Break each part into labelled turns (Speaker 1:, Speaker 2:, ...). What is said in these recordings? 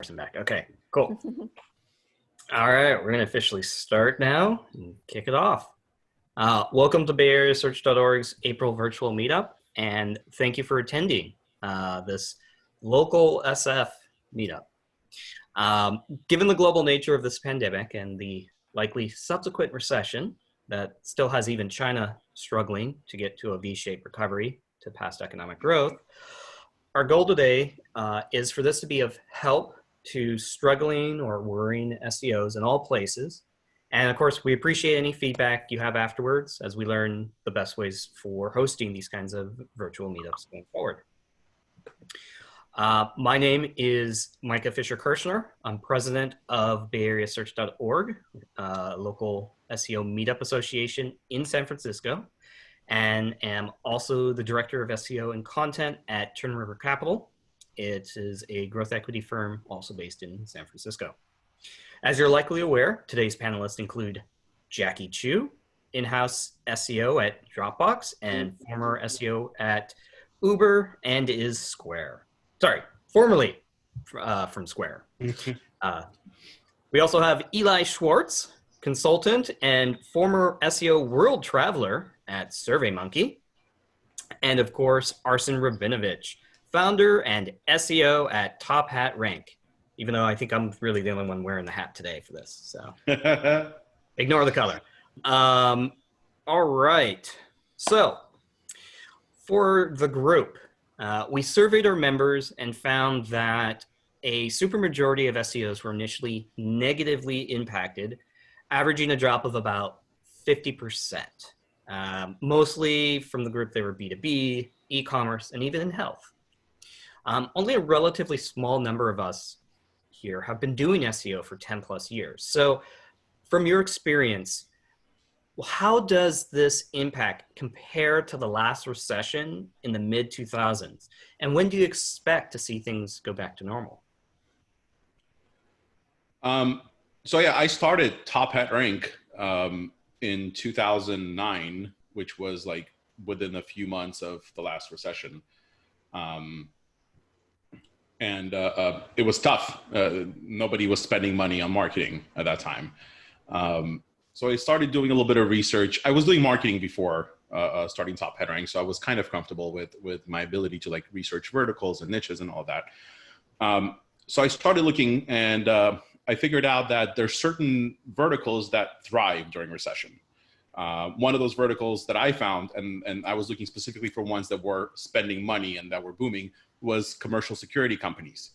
Speaker 1: Arsen back. Okay, cool. All right, we're going to officially start now and kick it off. Welcome to BayAreaSearch.org's April virtual meetup, and thank you for attending this local SF meetup. Given the global nature of this pandemic and the likely subsequent recession that still has even China struggling to get to a V-shaped recovery to past economic growth, our goal today is for this to be of help to struggling or worrying SEOs in all places. And of course, we appreciate any feedback you have afterwards as we learn the best ways for hosting these kinds of virtual meetups going forward. My name is Micah Fisher-Kirschner. I'm president of BayAreaSearch.org, local SEO meetup association in San Francisco, and am also the director of SEO and content at Turn River Capital. It is a growth equity firm also based in San Francisco. As you're likely aware, today's panelists include Jackie Chu, in-house SEO at Dropbox and former SEO at Uber and is Square. Sorry, formerly from Square. We also have Eli Schwartz, consultant and former SEO world traveler at SurveyMonkey. And of course, Arsen Rabinovich, founder and SEO at Top Hat Rank, even though I think I'm really the only one wearing the hat today for this, so ignore the color. All right, so for the group, we surveyed our members and found that a supermajority of SEOs were initially negatively impacted, averaging a drop of about 50%. Mostly from the group, they were B2B, e-commerce, and even in health. Only a relatively small number of us here have been doing SEO for 10 plus years. So from your experience, how does this impact compare to the last recession in the mid 2000s? And when do you expect to see things go back to normal?
Speaker 2: So yeah, I started Top Hat Rank in 2009, which was like within a few months of the last recession. It was tough. Nobody was spending money on marketing at that time. So I started doing a little bit of research. I was doing marketing before starting Top Hat Rank, so I was kind of comfortable with my ability to like research verticals and niches and all that. So I started looking, and I figured out that there's certain verticals that thrive during recession. One of those verticals that I found, and I was looking specifically for ones that were spending money and that were booming, was commercial security companies.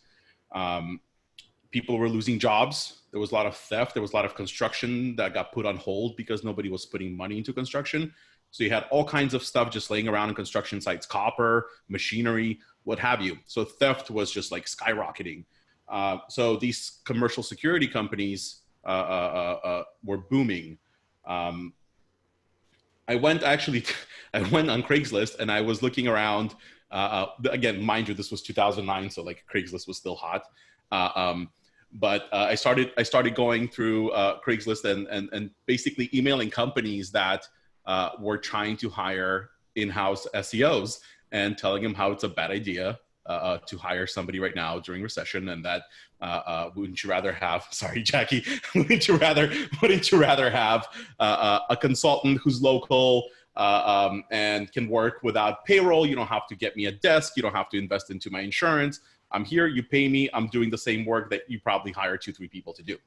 Speaker 2: People were losing jobs. There was a lot of theft. There was a lot of construction that got put on hold because nobody was putting money into construction. So you had all kinds of stuff just laying around in construction sites, copper, machinery, what have you. So theft was just like skyrocketing. So these commercial security companies were booming. I went on Craigslist and I was looking around. Again, mind you, this was 2009, so like Craigslist was still hot. But I started going through Craigslist and basically emailing companies that were trying to hire in-house SEOs and telling them how it's a bad idea to hire somebody right now during recession, and that wouldn't you rather have, sorry, Jackie, wouldn't you rather have a consultant who's local and can work without payroll? You don't have to get me a desk. You don't have to invest into my insurance. I'm here, you pay me, I'm doing the same work that you probably hire 2-3 people to do.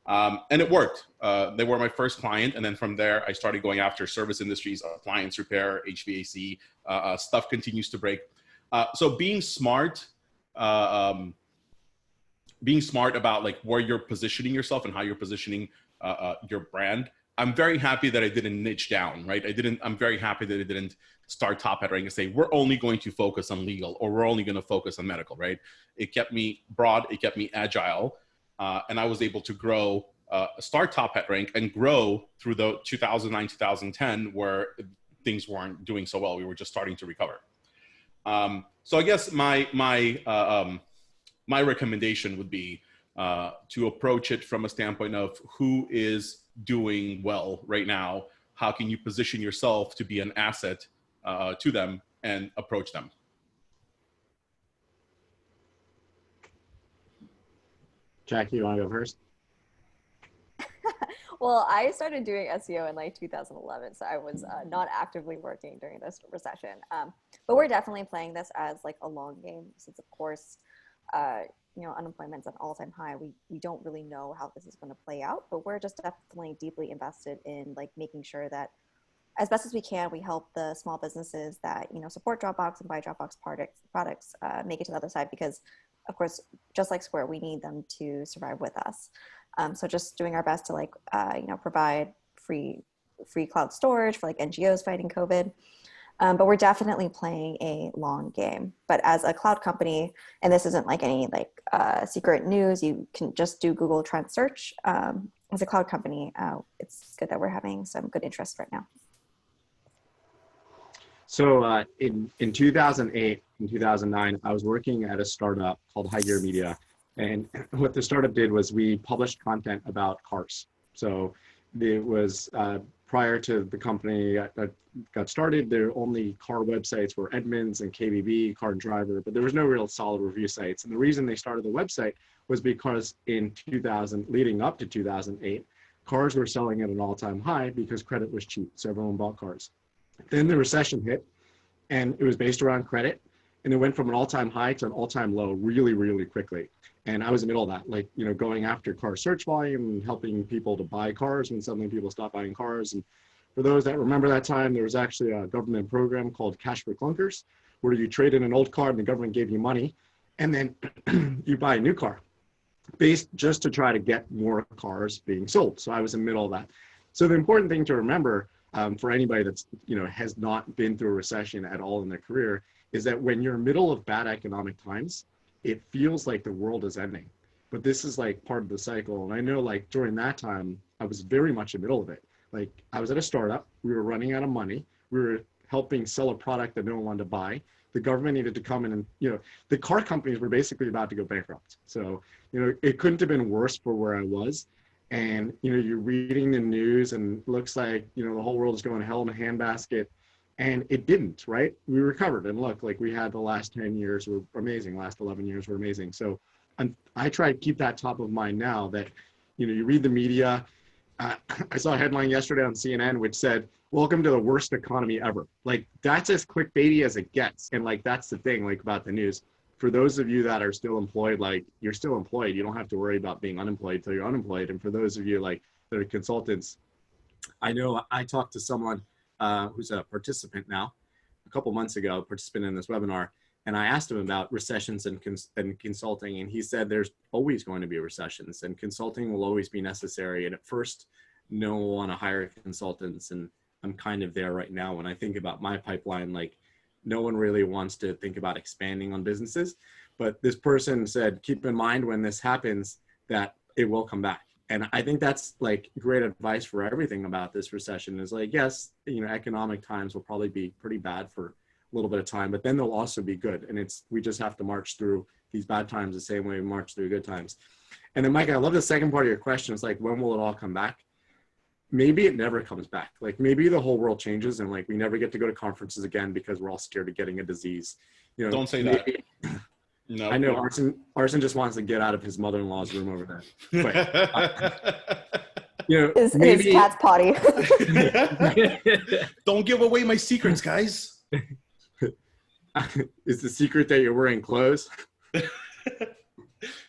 Speaker 2: And it worked. They were my first client. And then from there, I started going after service industries, appliance repair, HVAC, stuff continues to break. So being smart about like where you're positioning yourself and how you're positioning your brand. I'm very happy that I didn't niche down, right? I'm very happy that I didn't start Top Hat Rank and say, we're only going to focus on legal, or we're only going to focus on medical, right? It kept me broad, it kept me agile. And I was able to grow, start Top Hat Rank and grow through the 2009, 2010, where things weren't doing so well. We were just starting to recover. So I guess my recommendation would be to approach it from a standpoint of who is doing well right now. How can you position yourself to be an asset to them and approach them?
Speaker 3: Jackie, you want to go first?
Speaker 4: Well, I started doing SEO in like 2011, so I was not actively working during this recession. But we're definitely playing this as like a long game, since of course, unemployment's at an all-time high. We don't really know how this is going to play out, but we're just definitely deeply invested in like making sure that as best as we can, we help the small businesses that support Dropbox and buy Dropbox products make it to the other side, because of course, just like Square, we need them to survive with us. So just doing our best to provide free cloud storage for like NGOs fighting COVID. But we're definitely playing a long game. But as a cloud company, and this isn't like any secret news, you can just do Google Trend search. As a cloud company, it's good that we're having some good interest right now.
Speaker 3: So in 2008 and 2009, I was working at a startup called High Gear Media. And what the startup did was we published content about cars. So it was prior to the company that got started, their only car websites were Edmunds and KBB, Car and Driver, but there was no real solid review sites. And the reason they started the website was because in 2000, leading up to 2008, cars were selling at an all-time high because credit was cheap. So everyone bought cars. Then the recession hit, and it was based around credit. And it went from an all-time high to an all-time low really, really quickly. And I was in the middle of that, going after car search volume and helping people to buy cars when suddenly people stopped buying cars. And for those that remember that time, there was actually a government program called Cash for Clunkers, where you trade in an old car and the government gave you money, and then you buy a new car, based just to try to get more cars being sold. So I was in the middle of that. So the important thing to remember for anybody that's has not been through a recession at all in their career is that when you're middle of bad economic times, it feels like the world is ending. But this is like part of the cycle. And I know like during that time, I was very much in the middle of it. Like I was at a startup, we were running out of money. We were helping sell a product that no one wanted to buy. The government needed to come in and, the car companies were basically about to go bankrupt. So, it couldn't have been worse for where I was. And, you're reading the news and it looks like, the whole world is going to hell in a handbasket. And it didn't, right? We recovered. And look, like we had the last 10 years were amazing. Last 11 years were amazing. So I try to keep that top of mind now that, you read the media. I saw a headline yesterday on CNN, which said, "Welcome to the worst economy ever." Like that's as clickbaity as it gets. And like, that's the thing, like about the news. For those of you that are still employed, like you're still employed. You don't have to worry about being unemployed until you're unemployed. And for those of you like that are consultants, I know I talked to someone who's a participant now, a couple months ago, participant in this webinar, and I asked him about recessions and consulting, and he said there's always going to be recessions, and consulting will always be necessary. And at first, no one will want to hire consultants, and I'm kind of there right now. When I think about my pipeline, like no one really wants to think about expanding on businesses, but this person said, keep in mind when this happens that it will come back. And I think that's like great advice for everything about this recession is like, yes, economic times will probably be pretty bad for a little bit of time, but then they'll also be good. And we just have to march through these bad times the same way we march through good times. And then Mike, I love the second part of your question. It's like, when will it all come back? Maybe it never comes back. Like maybe the whole world changes and like we never get to go to conferences again because we're all scared of getting a disease.
Speaker 2: Don't say that.
Speaker 3: No, I know Arsen just wants to get out of his mother-in-law's room over there. But,
Speaker 4: his cat's potty.
Speaker 2: Don't give away my secrets, guys.
Speaker 3: Is the secret that you're wearing clothes?
Speaker 2: This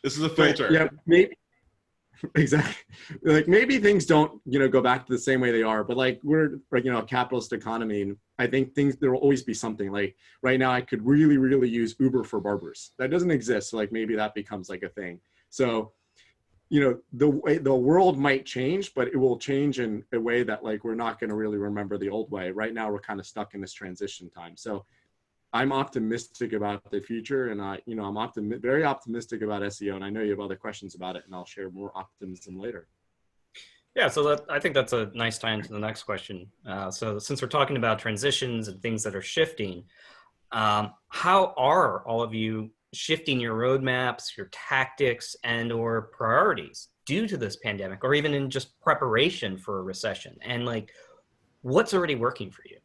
Speaker 2: is a filter.
Speaker 3: But, yeah, maybe. Exactly. Like maybe things don't, go back to the same way they are, but like we're like, a capitalist economy. And I think there will always be something like right now I could really, really use Uber for barbers. That doesn't exist. So like maybe that becomes like a thing. So, the way the world might change, but it will change in a way that like, we're not going to really remember the old way. Right now, we're kind of stuck in this transition time. So I'm optimistic about the future, and I'm very optimistic about SEO, and I know you have other questions about it, and I'll share more optimism later.
Speaker 1: Yeah, so I think that's a nice tie into the next question. So since we're talking about transitions and things that are shifting, how are all of you shifting your roadmaps, your tactics, and or priorities due to this pandemic, or even in just preparation for a recession? And like, what's already working for you?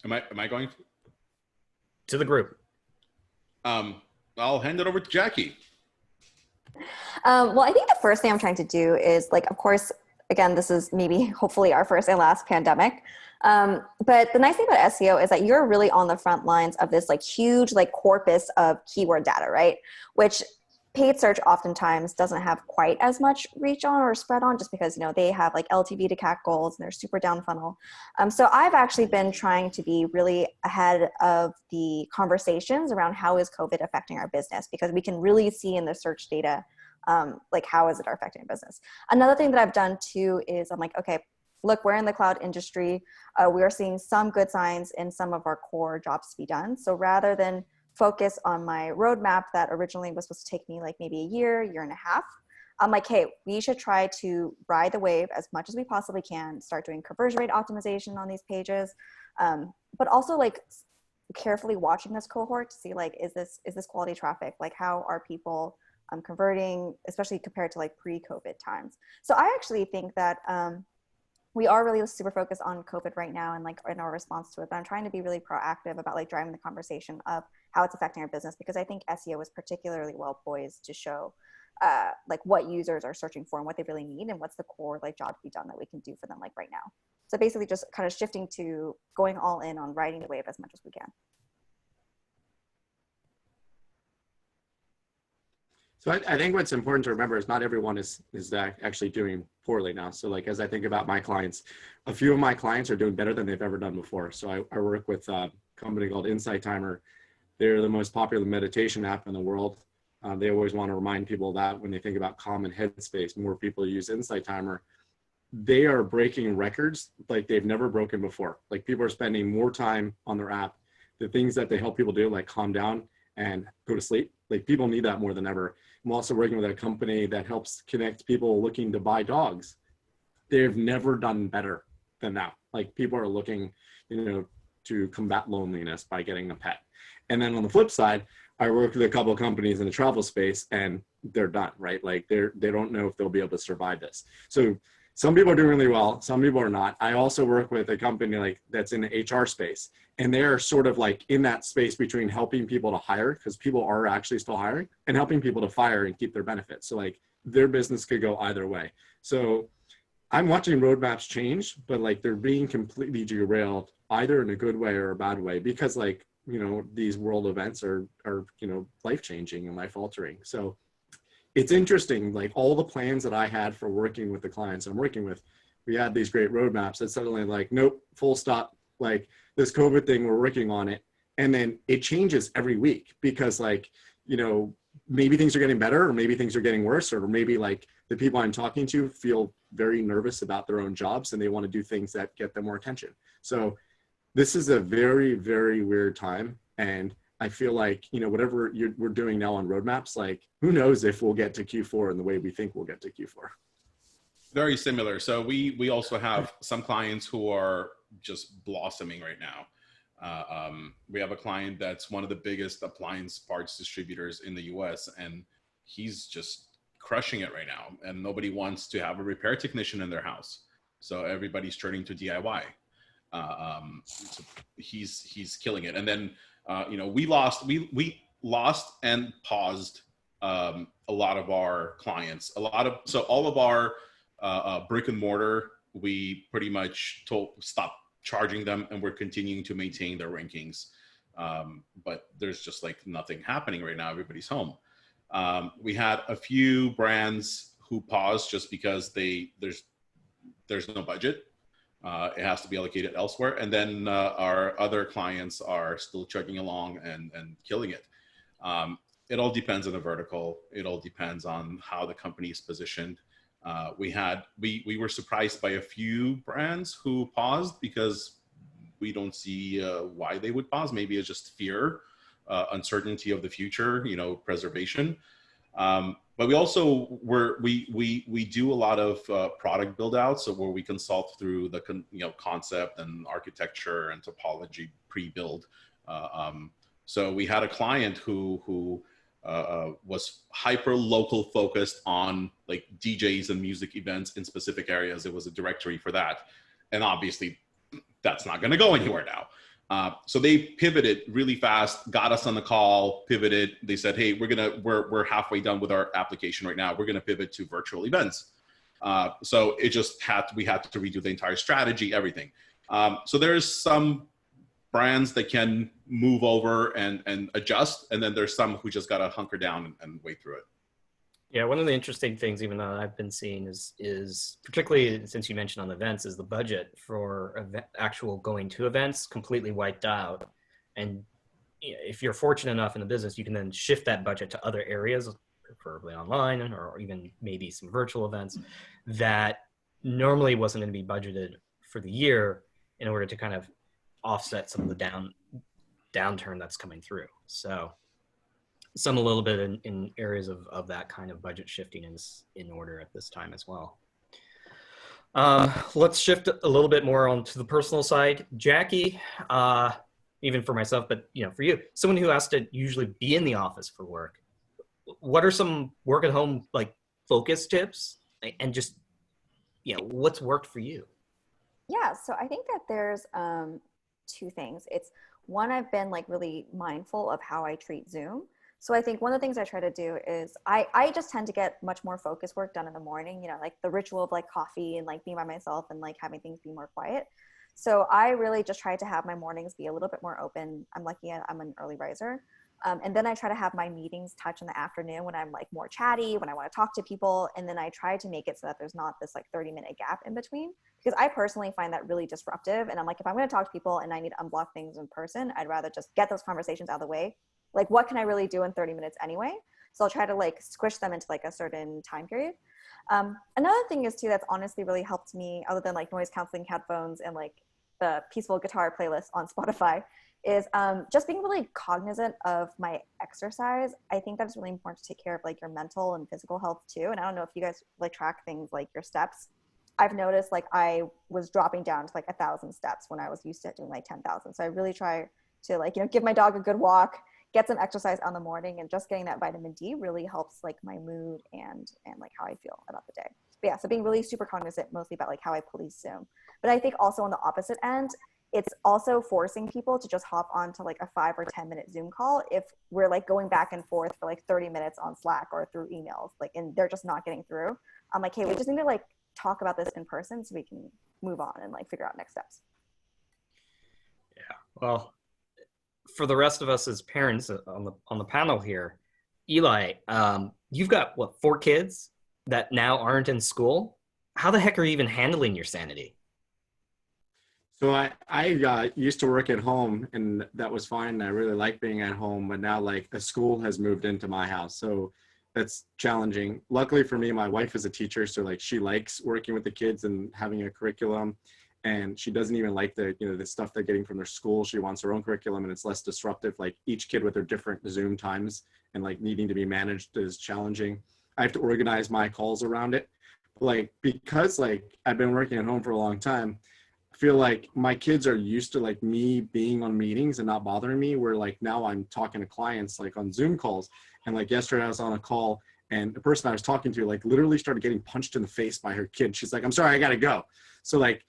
Speaker 2: Am I going
Speaker 1: to the group?
Speaker 2: I'll hand it over to Jackie.
Speaker 4: Well, I think the first thing I'm trying to do is like, of course, again, this is maybe hopefully our first and last pandemic. But the nice thing about SEO is that you're really on the front lines of this like huge like corpus of keyword data, right? Which paid search oftentimes doesn't have quite as much reach on or spread on, just because, you know, they have like LTV to CAC goals and they're super down funnel. So I've actually been trying to be really ahead of the conversations around how is COVID affecting our business, because we can really see in the search data, like how is it affecting business. Another thing that I've done too is I'm like, okay, look, we're in the cloud industry. We are seeing some good signs in some of our core jobs to be done. So rather than focus on my roadmap that originally was supposed to take me like maybe a year and a half, I'm like, hey, we should try to ride the wave as much as we possibly can, start doing conversion rate optimization on these pages, but also like carefully watching this cohort to see like, is this quality traffic? Like how are people converting, especially compared to like pre-COVID times? So I actually think that we are really super focused on COVID right now and like in our response to it, but I'm trying to be really proactive about like driving the conversation of how it's affecting our business, because I think SEO is particularly well poised to show like what users are searching for and what they really need and what's the core like job to be done that we can do for them like right now. So basically just kind of shifting to going all in on riding the wave as much as we can.
Speaker 3: So I think what's important to remember is not everyone is actually doing poorly now. So like, as I think about my clients, a few of my clients are doing better than they've ever done before. So I work with a company called Insight Timer. They're the most popular meditation app in the world. They always want to remind people that when they think about calm and headspace, more people use Insight Timer. They are breaking records like they've never broken before. Like people are spending more time on their app. The things that they help people do, like calm down and go to sleep, like people need that more than ever. I'm also working with a company that helps connect people looking to buy dogs. They've never done better than that. Like people are looking, you know, to combat loneliness by getting a pet. And then on the flip side, I work with a couple of companies in the travel space and they're done, right? Like they don't know if they'll be able to survive this. So some people are doing really well, some people are not. I also work with a company like that's in the HR space, and they're sort of like in that space between helping people to hire, because people are actually still hiring, and helping people to fire and keep their benefits. So like their business could go either way. So I'm watching roadmaps change, but like they're being completely derailed either in a good way or a bad way, because like, you know, these world events are, you know, life-changing and life-altering. So it's interesting, like all the plans that I had for working with the clients I'm working with, we had these great roadmaps that suddenly like, nope, full stop, like this COVID thing, we're working on it. And then it changes every week because like, you know, maybe things are getting better or maybe things are getting worse, or maybe like the people I'm talking to feel very nervous about their own jobs and they want to do things that get them more attention. So this is a very, very weird time. And I feel like, you know, whatever we're doing now on roadmaps, like who knows if we'll get to Q4 in the way we think we'll get to Q4.
Speaker 2: Very similar. So we also have some clients who are just blossoming right now. We have a client that's one of the biggest appliance parts distributors in the US, and he's just crushing it right now. And nobody wants to have a repair technician in their house. So everybody's turning to DIY. So he's killing it. And then, you know, we lost and paused a lot of our clients. So all of our brick and mortar, we pretty much stop charging them, and we're continuing to maintain their rankings. But there's just like nothing happening right now. Everybody's home. We had a few brands who paused just because there's no budget. It has to be allocated elsewhere. And then our other clients are still chugging along and killing it. It all depends on the vertical. It all depends on how the company is positioned. We were surprised by a few brands who paused because we don't see why they would pause. Maybe it's just fear, uncertainty of the future, you know, preservation. But we also we do a lot of product build outs, so where we consult through the concept and architecture and topology pre-build. So we had a client who was hyper local focused on like DJs and music events in specific areas. It was a directory for that, and obviously that's not going to go anywhere now. So they pivoted really fast, got us on the call, pivoted. They said, hey, we're halfway done with our application right now. We're going to pivot to virtual events. So we had to redo the entire strategy, everything. So there's some brands that can move over and adjust. And then there's some who just got to hunker down and wait through it.
Speaker 1: Yeah, one of the interesting things, even though I've been seeing, is particularly since you mentioned on events, is the budget for actual going to events completely wiped out. And if you're fortunate enough in the business, you can then shift that budget to other areas, preferably online or even maybe some virtual events that normally wasn't going to be budgeted for the year in order to kind of offset some of the downturn that's coming through. So some a little bit in areas of that kind of budget shifting is in order at this time as well. Let's shift a little bit more onto the personal side. Jackie, even for myself, but for you, someone who has to usually be in the office for work, what are some work at home like focus tips and just what's worked for you?
Speaker 4: Yeah, so I think that there's two things. It's one, I've been like really mindful of how I treat Zoom. So I think one of the things I try to do is I just tend to get much more focused work done in the morning, like the ritual of like coffee and like being by myself and like having things be more quiet. So I really just try to have my mornings be a little bit more open. I'm lucky I'm an early riser. And then I try to have my meetings touch in the afternoon when I'm like more chatty, when I want to talk to people. And then I try to make it so that there's not this like 30-minute gap in between, because I personally find that really disruptive. And I'm like, if I'm going to talk to people and I need to unblock things in person, I'd rather just get those conversations out of the way. Like, what can I really do in 30 minutes anyway? So I'll try to like squish them into like a certain time period. Another thing is too, that's honestly really helped me, other than like noise canceling headphones and like the peaceful guitar playlist on Spotify, is just being really cognizant of my exercise. I think that's really important to take care of like your mental and physical health too. And I don't know if you guys like track things like your steps. I've noticed like I was dropping down to like 1,000 steps when I was used to doing like 10,000. So I really try to like, give my dog a good walk, get some exercise on the morning, and just getting that vitamin D really helps like my mood and like how I feel about the day. But yeah, so being really super cognizant mostly about like how I police Zoom. But I think also on the opposite end, it's also forcing people to just hop onto like a 5 or 10 minute Zoom call if we're like going back and forth for like 30 minutes on Slack or through emails, like, and they're just not getting through. I'm like, hey, we just need to like talk about this in person so we can move on and like figure out next steps.
Speaker 1: Yeah, well, for the rest of us as parents on the panel here, Eli, you've got what, 4 kids that now aren't in school? How the heck are you even handling your sanity?
Speaker 3: So I used to work at home, and that was fine. I really like being at home, but now like a school has moved into my house, so that's challenging. Luckily for me, my wife is a teacher, so like she likes working with the kids and having a curriculum, and she doesn't even like the the stuff they're getting from their school. She wants her own curriculum, and it's less disruptive. Like each kid with their different Zoom times and like needing to be managed is challenging. I have to organize my calls around it. Like, because like I've been working at home for a long time, I feel like my kids are used to like me being on meetings and not bothering me, where like now I'm talking to clients like on Zoom calls. And like yesterday I was on a call, and the person I was talking to like literally started getting punched in the face by her kid. She's like, I'm sorry, I gotta go. So like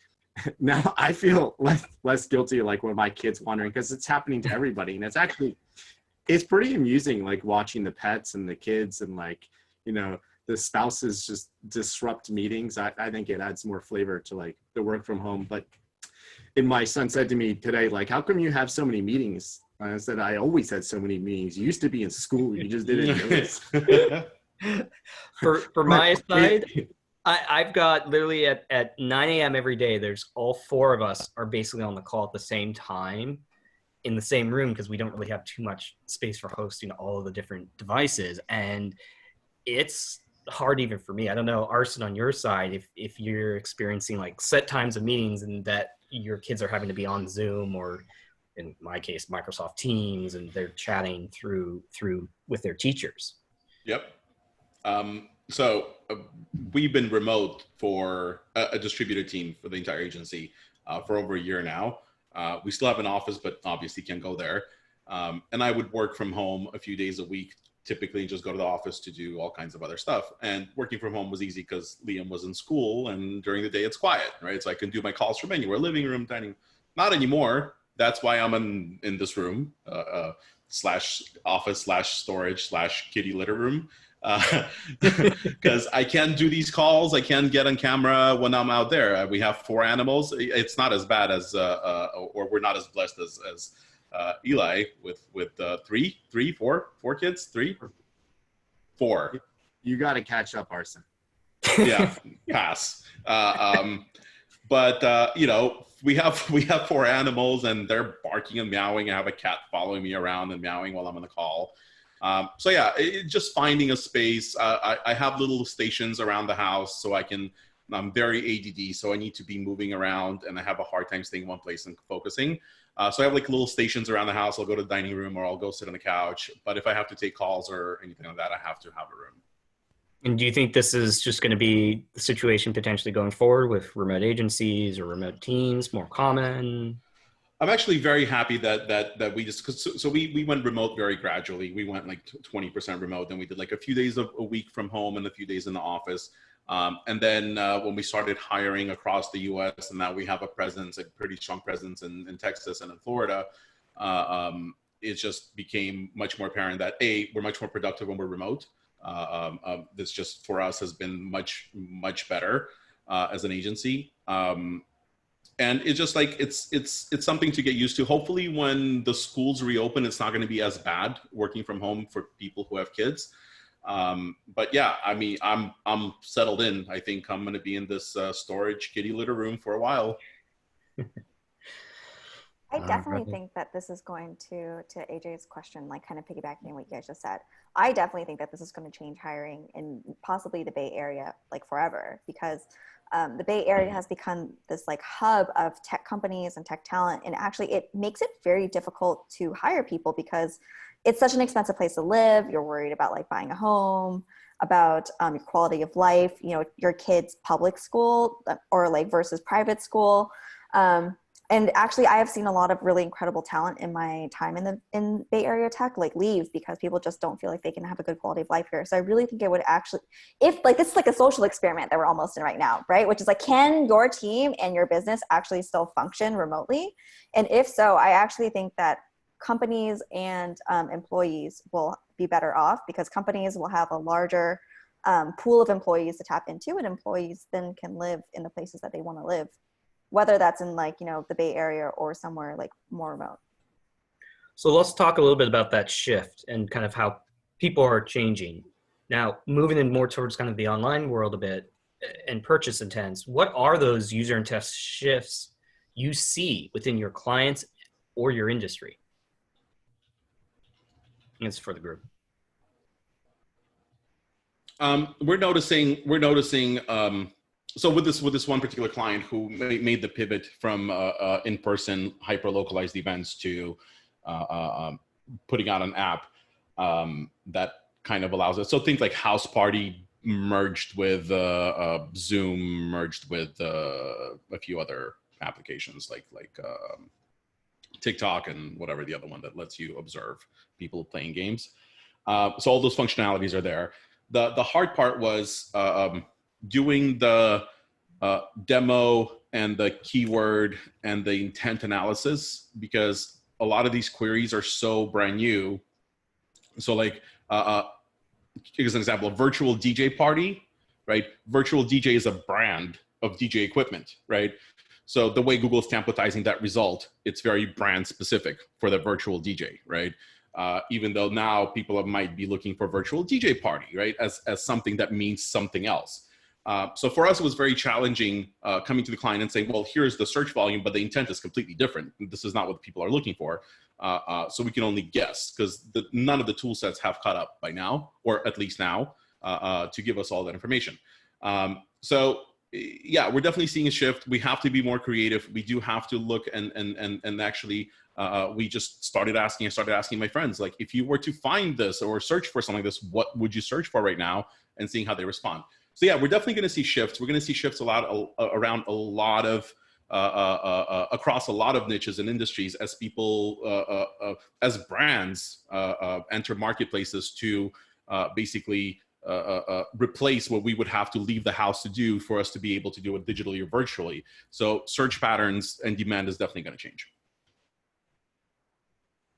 Speaker 3: now I feel less guilty like when my kid's wandering, because it's happening to everybody. And it's pretty amusing like watching the pets and the kids and like, the spouses just disrupt meetings. I think it adds more flavor to like the work from home. But my son said to me today, like, how come you have so many meetings? I said, I always had so many meetings. You used to be in school. You just didn't notice.
Speaker 1: For my side, I've got literally at 9 a.m. every day, there's all 4 of us are basically on the call at the same time in the same room, because we don't really have too much space for hosting all of the different devices. And it's hard even for me. I don't know, Arsen, on your side, if you're experiencing like set times of meetings and that your kids are having to be on Zoom, or in my case, Microsoft Teams, and they're chatting through with their teachers.
Speaker 2: Yep. So we've been remote for a distributed team for the entire agency for over a year now. We still have an office, but obviously can't go there. And I would work from home a few days a week, typically just go to the office to do all kinds of other stuff. And working from home was easy because Liam was in school, and during the day it's quiet, right? So I can do my calls from anywhere, living room, dining. Not anymore. That's why I'm in this room, slash office slash storage slash kitty litter room. Because I can't do these calls. I can't get on camera when I'm out there. We have 4 animals. It's not as bad as, or we're not as blessed as Eli with 4 kids, 3, 4.
Speaker 3: You got to catch up, Arsen.
Speaker 2: Yeah, pass. But you know, we have 4 animals, and they're barking and meowing. I have a cat following me around and meowing while I'm on the call. So yeah, just finding a space. I have little stations around the house, so I'm very ADD, so I need to be moving around, and I have a hard time staying in one place and focusing. So I have like little stations around the house. I'll go to the dining room, or I'll go sit on the couch. But if I have to take calls or anything like that, I have to have a room.
Speaker 1: And do you think this is just going to be the situation potentially going forward with remote agencies or remote teams more common?
Speaker 2: I'm actually very happy that we just, so we went remote very gradually. We went like 20% remote, then we did like a few days a week from home and a few days in the office. And then when we started hiring across the US, and now we have a pretty strong presence in Texas and in Florida, it just became much more apparent that we're much more productive when we're remote. This just for us has been much better as an agency. And it's just like it's something to get used to. Hopefully when the schools reopen, it's not going to be as bad working from home for people who have kids. But yeah, I mean, I'm settled in. I think I'm going to be in this storage kitty litter room for a while.
Speaker 4: I definitely think that this is going to AJ's question, like kind of piggybacking on what you guys just said. I definitely think that this is going to change hiring in possibly the Bay Area, like forever, because the Bay Area has become this like hub of tech companies and tech talent. And actually it makes it very difficult to hire people because it's such an expensive place to live. You're worried about like buying a home, about your quality of life, you know, your kid's public school or like versus private school. And actually, I have seen a lot of really incredible talent in my time in Bay Area tech, like leave because people just don't feel like they can have a good quality of life here. So I really think it would actually, if like this is like a social experiment that we're almost in right now, right? Which is like, can your team and your business actually still function remotely? And if so, I actually think that companies and employees will be better off because companies will have a larger pool of employees to tap into, and employees then can live in the places that they want to live, whether that's in like, you know, the Bay Area or somewhere like more remote.
Speaker 1: So let's talk a little bit about that shift and kind of how people are changing. Now, moving in more towards kind of the online world a bit and purchase intents, what are those user intent shifts you see within your clients or your industry? And it's for the group.
Speaker 2: We're noticing, so with this one particular client who made the pivot from in-person hyper-localized events to putting out an app that kind of allows it. So things like House Party merged with Zoom, merged with a few other applications like TikTok and whatever the other one that lets you observe people playing games. So all those functionalities are there. The hard part was doing the demo and the keyword and the intent analysis, because a lot of these queries are so brand new. So like, here's an example, a virtual DJ party, right? Virtual DJ is a brand of DJ equipment, right? So the way Google's templatizing that result, it's very brand specific for the virtual DJ, right? Even though now people might be looking for virtual DJ party, right? As something that means something else. So for us, it was very challenging coming to the client and saying, well, here's the search volume, but the intent is completely different. This is not what people are looking for. So we can only guess because none of the tool sets have caught up by now, or at least now, to give us all that information. So yeah, we're definitely seeing a shift. We have to be more creative. We do have to look and actually, we just started asking my friends, like, if you were to find this or search for something like this, what would you search for right now, and seeing how they respond. So yeah, we're definitely going to see shifts. We're going to see shifts a lot around a lot of across a lot of niches and industries as people, as brands enter marketplaces to basically replace what we would have to leave the house to do for us to be able to do it digitally or virtually. So search patterns and demand is definitely going to change.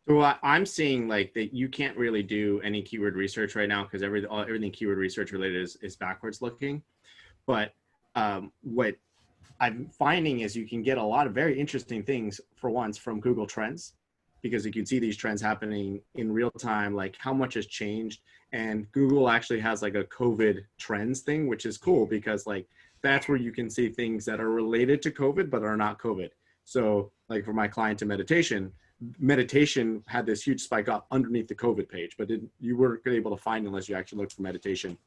Speaker 3: So I'm seeing like that you can't really do any keyword research right now because everything keyword research related is backwards looking. But what I'm finding is you can get a lot of very interesting things for once from Google Trends, because you can see these trends happening in real time, like how much has changed. And Google actually has like a COVID trends thing, which is cool because like that's where you can see things that are related to COVID but are not COVID. So like for my client to meditation had this huge spike up underneath the COVID page, but you weren't able to find unless you actually looked for meditation.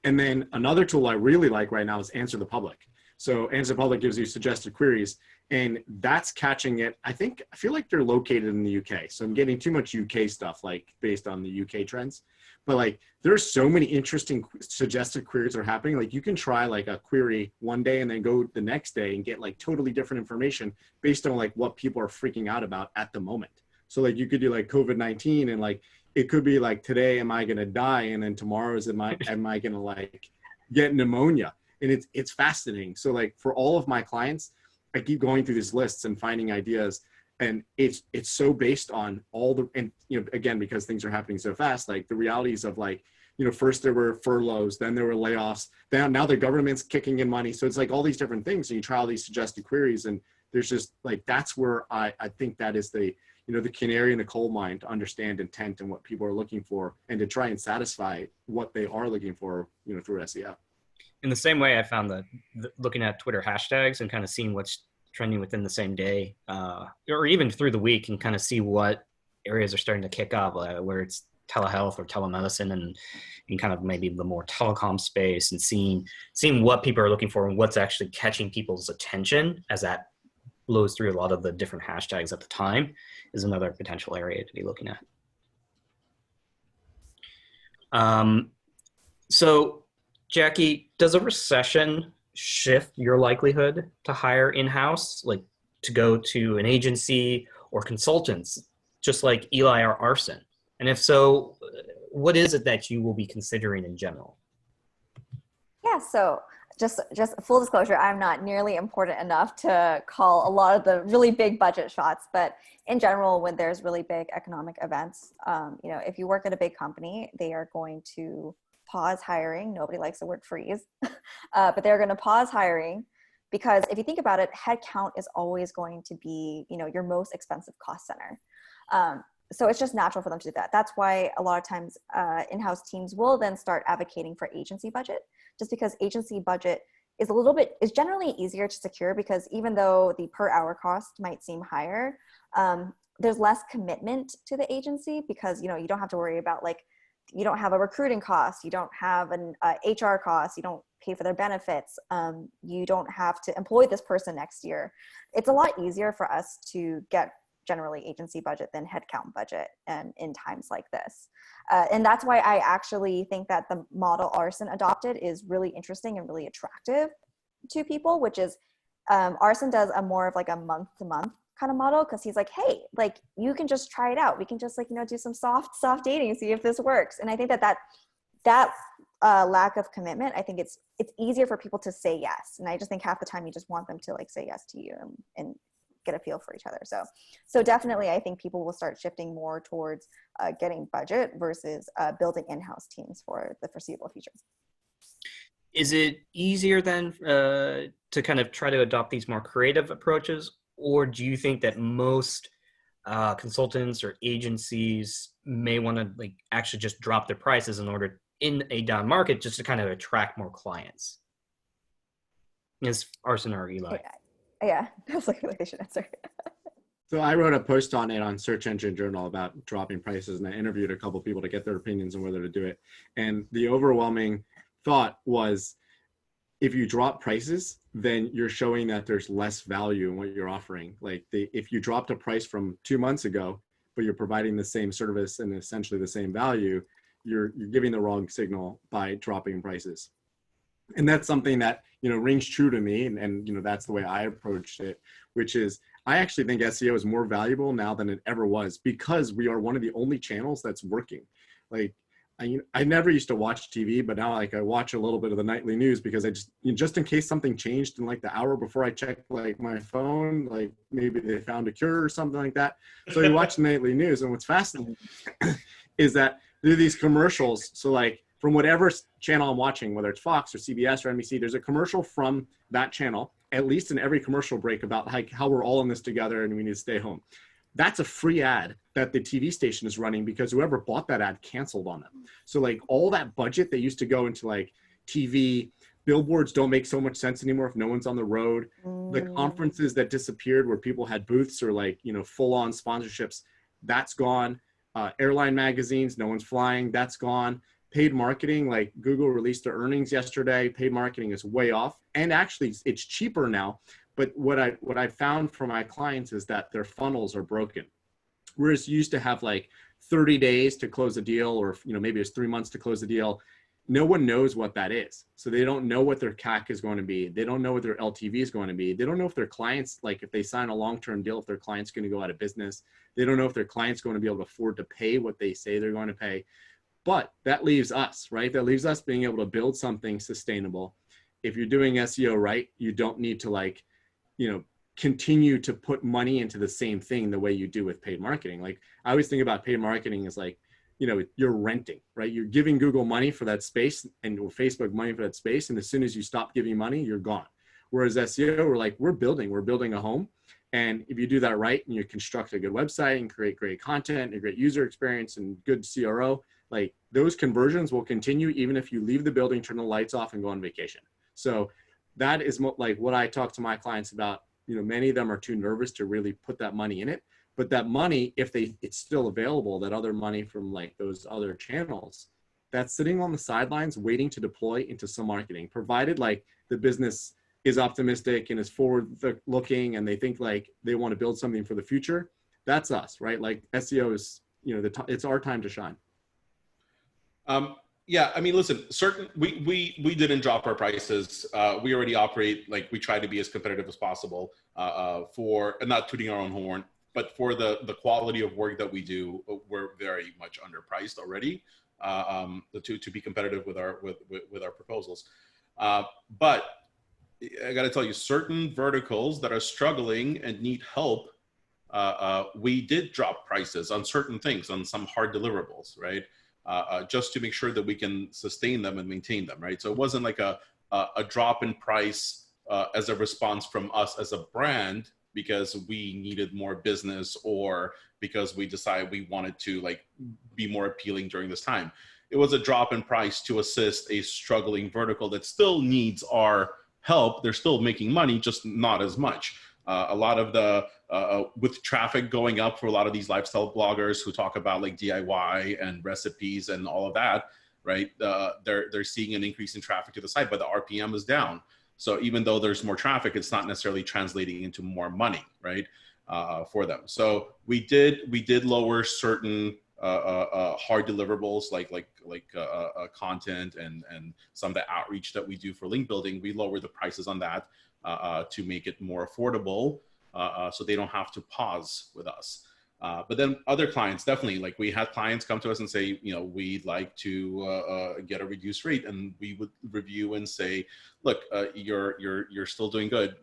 Speaker 3: And then another tool I really like right now is Answer the Public. So Answer the Public gives you suggested queries, and that's catching it. I feel like they're located in the UK. So I'm getting too much UK stuff, like based on the UK trends. But like there's so many interesting suggested queries that are happening. Like you can try like a query one day and then go the next day and get like totally different information based on like what people are freaking out about at the moment. So like you could do like COVID-19 and like it could be like today, am I going to die? And then tomorrow is am I going to like get pneumonia? And it's fascinating. So like for all of my clients, I keep going through these lists and finding ideas, and it's so based on all the, and you know, again, because things are happening so fast, like the realities of like, you know, first there were furloughs, then there were layoffs, now the government's kicking in money. So it's like all these different things, and you try all these suggested queries, and there's just like, that's where I think that is the, you know, the canary in the coal mine to understand intent and what people are looking for, and to try and satisfy what they are looking for, you know, through SEO.
Speaker 1: In the same way, I found that looking at Twitter hashtags and kind of seeing what's trending within the same day, or even through the week, and kind of see what areas are starting to kick up, where it's telehealth or telemedicine, and kind of maybe the more telecom space, and seeing what people are looking for and what's actually catching people's attention as that blows through a lot of the different hashtags at the time is another potential area to be looking at. So Jackie, does a recession shift your likelihood to hire in-house, like to go to an agency or consultants, just like Eli or Arsen? And if so, what is it that you will be considering in general?
Speaker 4: Yeah, so just full disclosure, I'm not nearly important enough to call a lot of the really big budget shots, but in general, when there's really big economic events, you know, if you work at a big company, they are going to pause hiring. Nobody likes the word freeze, but they're going to pause hiring because if you think about it, headcount is always going to be, you know, your most expensive cost center. So it's just natural for them to do that. That's why a lot of times in-house teams will then start advocating for agency budget, just because agency budget is is generally easier to secure, because even though the per hour cost might seem higher, there's less commitment to the agency, because, you know, you don't have to worry about like, you don't have a recruiting cost, you don't have an HR cost, you don't pay for their benefits, you don't have to employ this person next year. It's a lot easier for us to get generally agency budget than headcount budget, and in times like this. And that's why I actually think that the model Arsen adopted is really interesting and really attractive to people, which is Arsen does a more of like a month-to-month kind of model, because he's like, hey, like you can just try it out. We can just like, you know, do some soft dating, see if this works. And I think that lack of commitment, I think it's easier for people to say yes. And I just think half the time you just want them to like say yes to you and get a feel for each other. So definitely, I think people will start shifting more towards getting budget versus building in-house teams for the foreseeable future.
Speaker 1: Is it easier then to kind of try to adopt these more creative approaches, or do you think that most consultants or agencies may want to like actually just drop their prices in order in a down market just to kind of attract more clients? Is Arsen or Eli?
Speaker 4: Yeah, that's like they should answer.
Speaker 3: So I wrote a post on it on Search Engine Journal about dropping prices, and I interviewed a couple of people to get their opinions on whether to do it. And the overwhelming thought was, if you drop prices, then you're showing that there's less value in what you're offering. Like if you dropped a price from 2 months ago, but you're providing the same service and essentially the same value, you're giving the wrong signal by dropping prices. And that's something that, you know, rings true to me. And you know, that's the way I approached it, which is I actually think SEO is more valuable now than it ever was, because we are one of the only channels that's working. Like I never used to watch TV, but now like I watch a little bit of the nightly news because I just in case something changed in like the hour before I check like my phone, like maybe they found a cure or something like that. So you watch the nightly news, and what's fascinating is that there are these commercials. So like from whatever channel I'm watching, whether it's Fox or CBS or NBC, there's a commercial from that channel, at least in every commercial break, about like how we're all in this together and we need to stay home. That's a free ad that the TV station is running because whoever bought that ad canceled on them. So like all that budget that used to go into like TV, billboards don't make so much sense anymore if no one's on the road. The conferences that disappeared where people had booths or like, you know, full on sponsorships, that's gone. Airline magazines, no one's flying, that's gone. Paid marketing, like Google released their earnings yesterday. Paid marketing is way off. And actually it's cheaper now. But what I found from my clients is that their funnels are broken. Whereas you used to have like 30 days to close a deal, or you know, maybe it's 3 months to close a deal. No one knows what that is. So they don't know what their CAC is going to be. They don't know what their LTV is going to be. They don't know if their clients, like if they sign a long-term deal, if their client's going to go out of business. They don't know if their client's going to be able to afford to pay what they say they're going to pay. But that leaves us, right? That leaves us being able to build something sustainable. If you're doing SEO right, you don't need to like, you know, continue to put money into the same thing the way you do with paid marketing. Like I always think about paid marketing as like, you know, you're renting, right? You're giving Google money for that space and Facebook money for that space. And as soon as you stop giving money, you're gone. Whereas SEO, we're like, we're building a home. And if you do that right and you construct a good website and create great content, a great user experience and good CRO, like those conversions will continue even if you leave the building, turn the lights off and go on vacation. So that is like what I talk to my clients about. You know, many of them are too nervous to really put that money in it, but that money, if it's still available, that other money from like those other channels, that's sitting on the sidelines waiting to deploy into some marketing, provided like the business is optimistic and is forward looking and they think like they want to build something for the future. That's us, right? Like SEO is, you know, it's our time to shine.
Speaker 2: Yeah, I mean, listen, we didn't drop our prices. We already operate, like we try to be as competitive as possible for, and not tooting our own horn, but for the quality of work that we do, we're very much underpriced already to be competitive with our proposals. But I got to tell you, certain verticals that are struggling and need help, we did drop prices on certain things, on some hard deliverables, right? Just to make sure that we can sustain them and maintain them, right? So it wasn't like a drop in price as a response from us as a brand because we needed more business or because we decided we wanted to like be more appealing during this time. It was a drop in price to assist a struggling vertical that still needs our help. They're still making money, just not as much. A lot of the, with traffic going up for a lot of these lifestyle bloggers who talk about like DIY and recipes and all of that, right? They're seeing an increase in traffic to the site, but the RPM is down. So even though there's more traffic, it's not necessarily translating into more money, right? For them. So we did lower certain hard deliverables like content and some of the outreach that we do for link building. We lowered the prices on that to make it more affordable, so they don't have to pause with us. But then other clients, definitely, like we had clients come to us and say, you know, we'd like to get a reduced rate, and we would review and say, look, you're still doing good.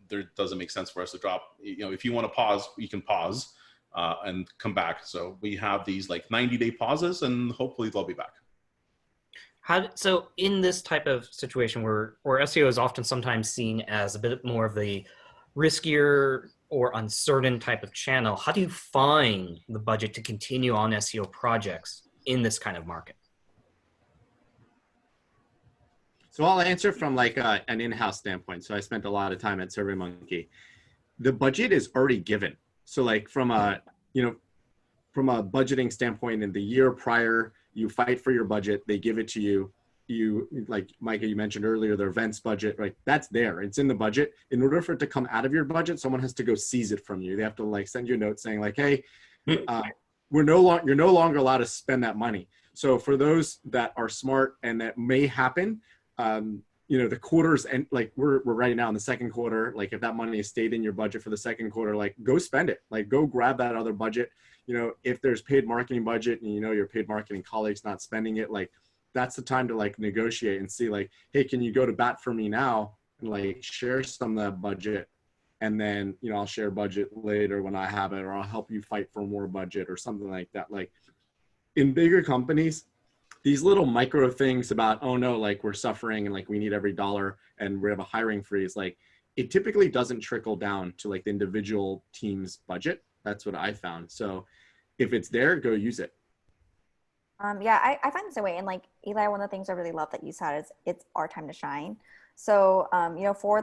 Speaker 2: There doesn't make sense for us to drop. You know, if you want to pause, you can pause and come back. So we have these like 90-day pauses, and hopefully they'll be back.
Speaker 1: So in this type of situation where SEO is often sometimes seen as a bit more of the riskier or uncertain type of channel, how do you find the budget to continue on SEO projects in this kind of market?
Speaker 3: So I'll answer from like an in-house standpoint. So I spent a lot of time at SurveyMonkey. The budget is already given. So like from a budgeting standpoint, in the year prior, you fight for your budget, they give it to you. You, like Micah, you mentioned earlier, their events budget, right? That's there, it's in the budget. In order for it to come out of your budget, someone has to go seize it from you. They have to like send you a note saying like, hey, you're no longer allowed to spend that money. So for those that are smart, and that may happen, you know, the quarters, and like we're right now in the second quarter, like if that money has stayed in your budget for the second quarter, like go spend it, like go grab that other budget. if there's paid marketing budget and your paid marketing colleague's not spending it, like that's the time to like negotiate and see like, hey, can you go to bat for me now and like share some of that budget? And then, I'll share budget later when I have it, or I'll help you fight for more budget or something like that. Like in bigger companies, these little micro things about, oh no, like we're suffering and like we need every dollar and we have a hiring freeze, like it typically doesn't trickle down to like the individual team's budget. That's what I found. So if it's there, go use it.
Speaker 4: Yeah, I find the same way. And like Eli, one of the things I really love that you said is it's our time to shine. So, for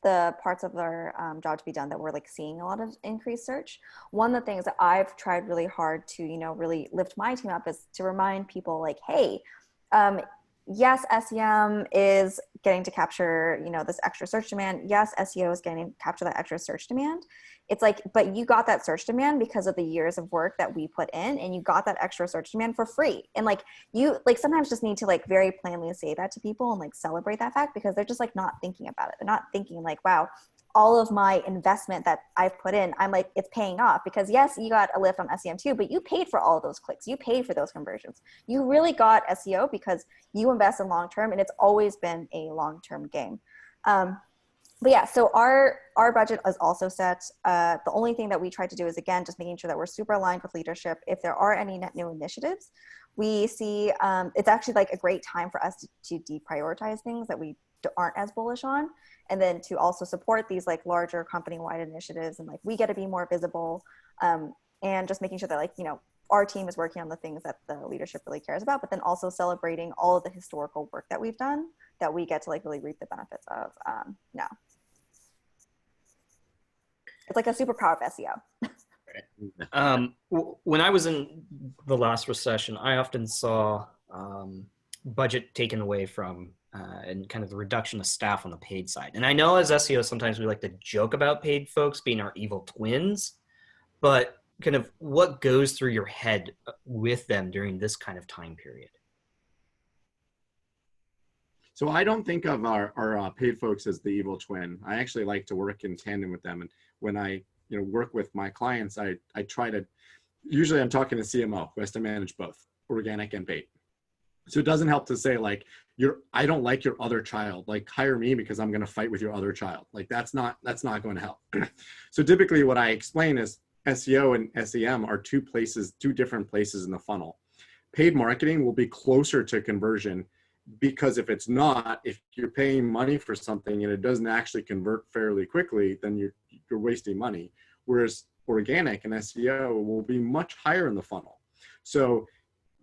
Speaker 4: the parts of our job to be done that we're like seeing a lot of increased search, one of the things that I've tried really hard to, really lift my team up is to remind people like, hey, yes, SEM is getting to capture, this extra search demand. Yes, SEO is getting to capture that extra search demand. It's like, but you got that search demand because of the years of work that we put in, and you got that extra search demand for free. And like, you like sometimes just need to like very plainly say that to people and like celebrate that fact, because they're just like not thinking about it. They're not thinking like, wow, all of my investment that I've put in, I'm like, it's paying off, because yes, you got a lift on SEM too, but you paid for all of those clicks. You paid for those conversions. You really got SEO because you invest in long-term, and it's always been a long-term game. But yeah, so our budget is also set. The only thing that we try to do is, again, just making sure that we're super aligned with leadership. If there are any net new initiatives, we see it's actually like a great time for us to deprioritize things that we aren't as bullish on, and then to also support these like larger company-wide initiatives, and like we get to be more visible, and just making sure that like, our team is working on the things that the leadership really cares about, but then also celebrating all of the historical work that we've done that we get to like really reap the benefits of now. It's like a superpower of SEO.
Speaker 1: When I was in the last recession, I often saw budget taken away from and kind of the reduction of staff on the paid side. And I know as SEOs, sometimes we like to joke about paid folks being our evil twins, but kind of what goes through your head with them during this kind of time period?
Speaker 3: So I don't think of our paid folks as the evil twin. I actually like to work in tandem with them. And when I work with my clients, I try to, usually I'm talking to CMO who has to manage both organic and paid. So it doesn't help to say like, I don't like your other child, like hire me because I'm going to fight with your other child. Like that's not going to help. So typically what I explain is SEO and SEM are two different places in the funnel. Paid marketing will be closer to conversion, because if it's not, if you're paying money for something and it doesn't actually convert fairly quickly, then you're wasting money. Whereas organic and SEO will be much higher in the funnel. So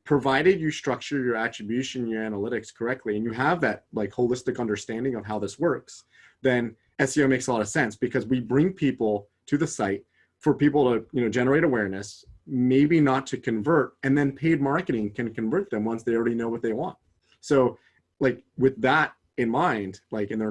Speaker 3: provided you structure your attribution, your analytics correctly, and you have that like holistic understanding of how this works, then SEO makes a lot of sense, because we bring people to the site for people to generate awareness, maybe not to convert, and then paid marketing can convert them once they already know what they want. So like with that in mind, like, and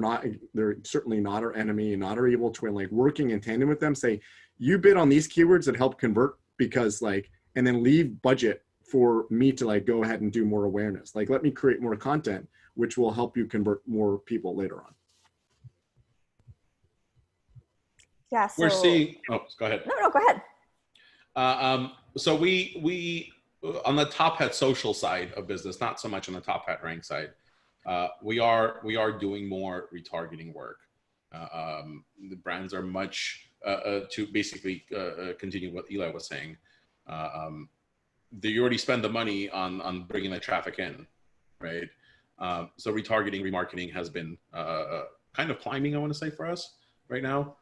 Speaker 3: they're certainly not our enemy and not our evil twin, like working in tandem with them, say, you bid on these keywords that help convert, because like, and then leave budget for me to like go ahead and do more awareness. Like, let me create more content, which will help you convert more people later on.
Speaker 4: Yeah. So
Speaker 2: We're seeing, go ahead.
Speaker 4: No, go ahead.
Speaker 2: So we on the Top Hat social side of business, not so much on the Top Hat rank side, we are doing more retargeting work. The brands are much to basically continue what Eli was saying. They already spend the money on bringing the traffic in, right? So retargeting, remarketing has been kind of climbing, I want to say, for us right now.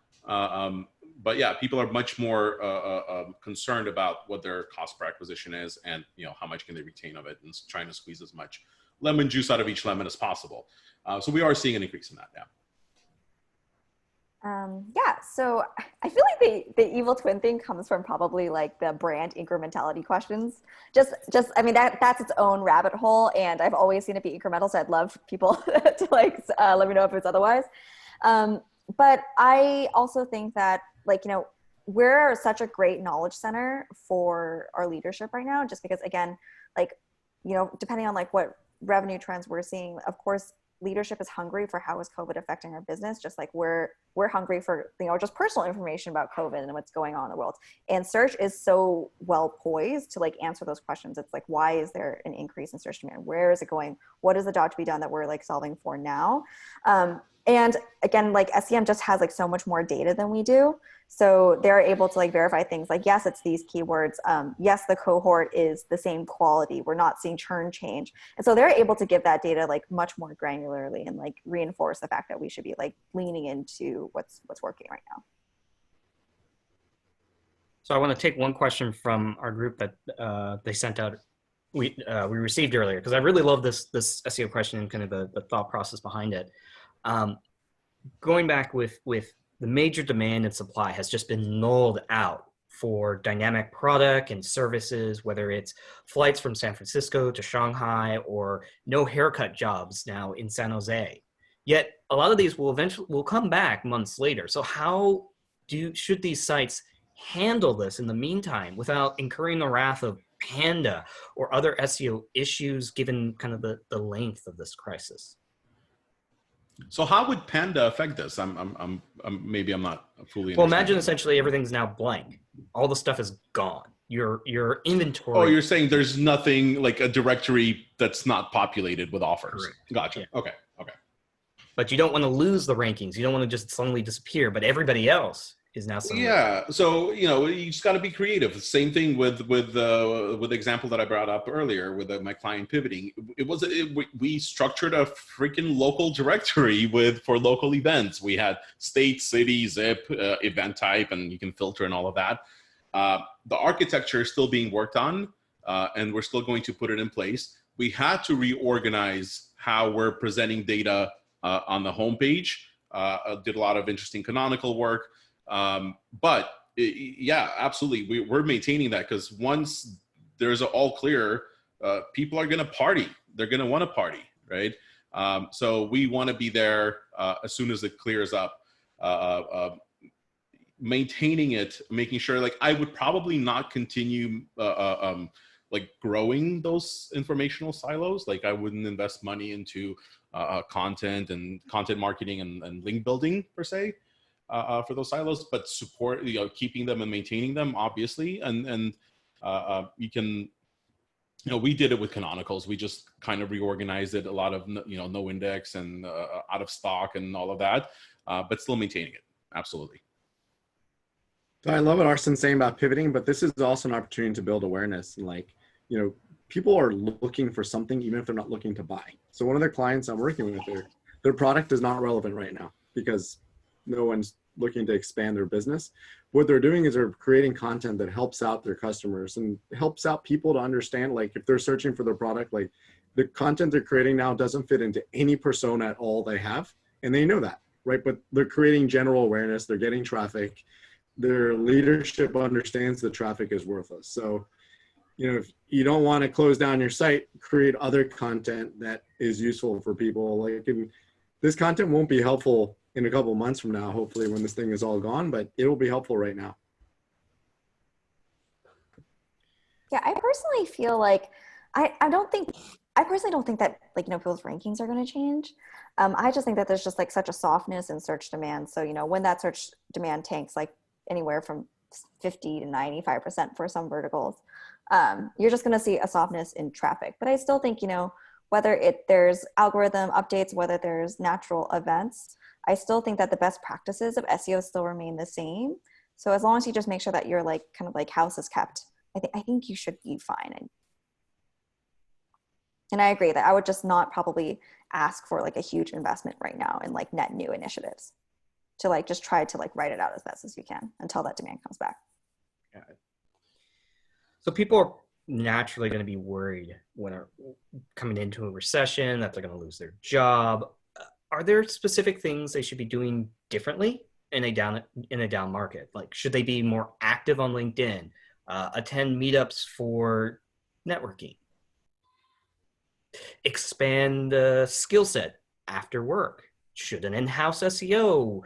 Speaker 2: But yeah, people are much more concerned about what their cost per acquisition is, and how much can they retain of it, and trying to squeeze as much lemon juice out of each lemon as possible. So we are seeing an increase in that now.
Speaker 4: Yeah, so I feel like the evil twin thing comes from probably like the brand incrementality questions. Just I mean, that's its own rabbit hole, and I've always seen it be incremental, so I'd love people to like let me know if it's otherwise. But I also think that we're such a great knowledge center for our leadership right now, just because, again, depending on like what revenue trends we're seeing, of course, leadership is hungry for how is COVID affecting our business, just like we're hungry for, you know, just personal information about COVID and what's going on in the world. And search is so well poised to like answer those questions. It's like, why is there an increase in search demand? Where is it going? What is the job to be done that we're like solving for now? And again, like SEM just has like so much more data than we do. So they're able to like verify things like, yes, it's these keywords. Yes, the cohort is the same quality. We're not seeing churn change. And so they're able to give that data like much more granularly and like reinforce the fact that we should be like leaning into what's working right now.
Speaker 1: So I want to take one question from our group that they sent out. We received earlier, because I really love this SEO question and kind of the thought process behind it. Going back with the major demand and supply has just been nulled out for dynamic product and services, whether it's flights from San Francisco to Shanghai or no haircut jobs now in San Jose. Yet a lot of these will come back months later. So how should these sites handle this in the meantime without incurring the wrath of Panda or other SEO issues, given kind of the length of this crisis?
Speaker 2: So how would Panda affect this? Maybe I'm not fully.
Speaker 1: Well, imagine essentially everything's now blank. All the stuff is gone. Your inventory.
Speaker 2: Oh, you're saying there's nothing like a directory that's not populated with offers.
Speaker 1: Correct.
Speaker 2: Gotcha.
Speaker 1: Yeah.
Speaker 2: Okay.
Speaker 1: But you don't want to lose the rankings. You don't want to just suddenly disappear. But everybody else is now suddenly.
Speaker 2: Yeah. So you just got to be creative. Same thing with the example that I brought up earlier with my client pivoting. We structured a freaking local directory for local events. We had state, city, zip, event type, and you can filter and all of that. The architecture is still being worked on, and we're still going to put it in place. We had to reorganize how we're presenting data on the homepage. Did a lot of interesting canonical work. But yeah, absolutely. We're maintaining that, because once there's an all clear, people are going to party. They're going to want to party, right? So we want to be there as soon as it clears up, maintaining it, making sure, like, I would probably not continue like growing those informational silos. Like I wouldn't invest money into content and content marketing and link building per se. For those silos, but support, keeping them and maintaining them, obviously. And you can, we did it with canonicals. We just kind of reorganized it, a lot of, no index and out of stock and all of that, but still maintaining it. Absolutely.
Speaker 3: So I love what Arsen's saying about pivoting, but this is also an opportunity to build awareness. And people are looking for something, even if they're not looking to buy. So one of their clients I'm working with, their product is not relevant right now because no one's looking to expand their business. What they're doing is they're creating content that helps out their customers and helps out people to understand, like, if they're searching for their product, like the content they're creating now doesn't fit into any persona at all they have. And they know that, right? But they're creating general awareness. They're getting traffic. Their leadership understands the traffic is worthless. So, if you don't want to close down your site, create other content that is useful for people. Like, this content won't be helpful in a couple of months from now, hopefully, when this thing is all gone, but it will be helpful right now.
Speaker 4: Yeah, I personally feel like, I personally don't think that, like, people's rankings are going to change. I just think that there's just like such a softness in search demand. So, when that search demand tanks, like anywhere from 50 to 95% for some verticals, you're just going to see a softness in traffic. But I still think, whether there's algorithm updates, whether there's natural events, I still think that the best practices of SEO still remain the same. So as long as you just make sure that you're like kind of like house is kept, I think you should be fine. And I agree that I would just not probably ask for like a huge investment right now in like net new initiatives to like just try to like write it out as best as you can until that demand comes back.
Speaker 1: Yeah. So people are naturally going to be worried when they're coming into a recession that they're going to lose their job. Are there specific things they should be doing differently in a down market? Like, should they be more active on LinkedIn, attend meetups for networking, expand the skill set after work? Should an in-house SEO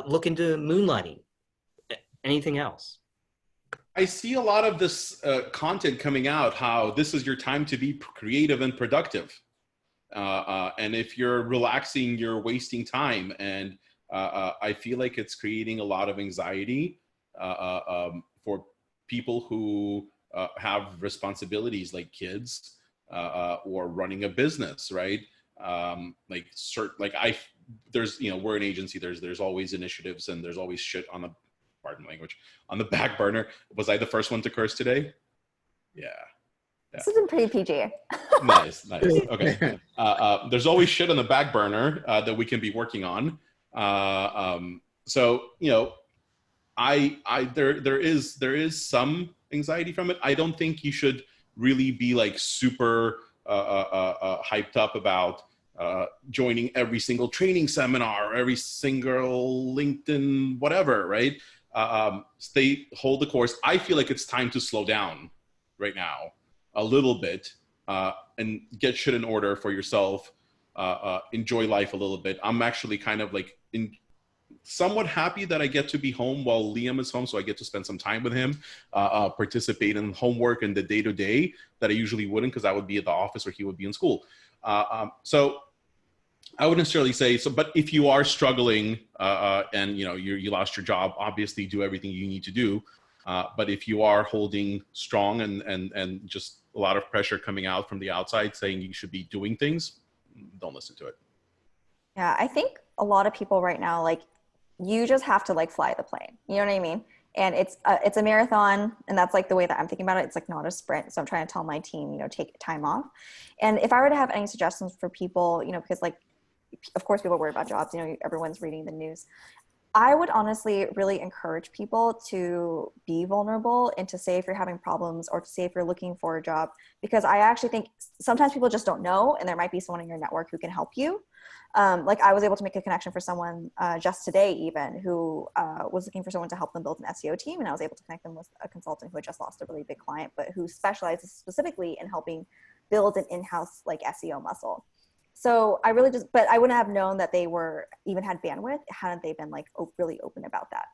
Speaker 1: look into moonlighting? Anything else?
Speaker 2: I see a lot of this content coming out, how this is your time to be creative and productive. And if you're relaxing, you're wasting time. And I feel like it's creating a lot of anxiety for people who have responsibilities like kids or running a business, right? There's, we're an agency. There's always initiatives and there's always shit on the, pardon language, on the back burner. Was I the first one to curse today? Yeah.
Speaker 4: This has been pretty PG.
Speaker 2: Nice. Okay. There's always shit on the back burner that we can be working on. So, there is some anxiety from it. I don't think you should really be like super hyped up about joining every single training seminar, or every single LinkedIn, whatever, right? Hold the course. I feel like it's time to slow down right now a little bit and get shit in order for yourself. Enjoy life a little bit. I'm actually kind of like somewhat happy that I get to be home while Liam is home, so I get to spend some time with him, participate in homework and the day-to-day that I usually wouldn't, because I would be at the office or he would be in school. So I wouldn't necessarily say so, but if you are struggling and you lost your job, obviously do everything you need to do. But if you are holding strong and just a lot of pressure coming out from the outside saying you should be doing things, don't listen to it.
Speaker 4: Yeah, I think a lot of people right now, like, you just have to like fly the plane. You know what I mean? And it's a marathon, and that's like the way that I'm thinking about it. It's like not a sprint. So I'm trying to tell my team, take time off. And if I were to have any suggestions for people, because like, of course people worry about jobs, everyone's reading the news. I would honestly really encourage people to be vulnerable and to say if you're having problems or to say if you're looking for a job, because I actually think sometimes people just don't know, and there might be someone in your network who can help you. Like I was able to make a connection for someone just today even who was looking for someone to help them build an SEO team, and I was able to connect them with a consultant who had just lost a really big client, but who specializes specifically in helping build an in-house like SEO muscle. So I really but I wouldn't have known that they even had bandwidth hadn't they been like really open about that.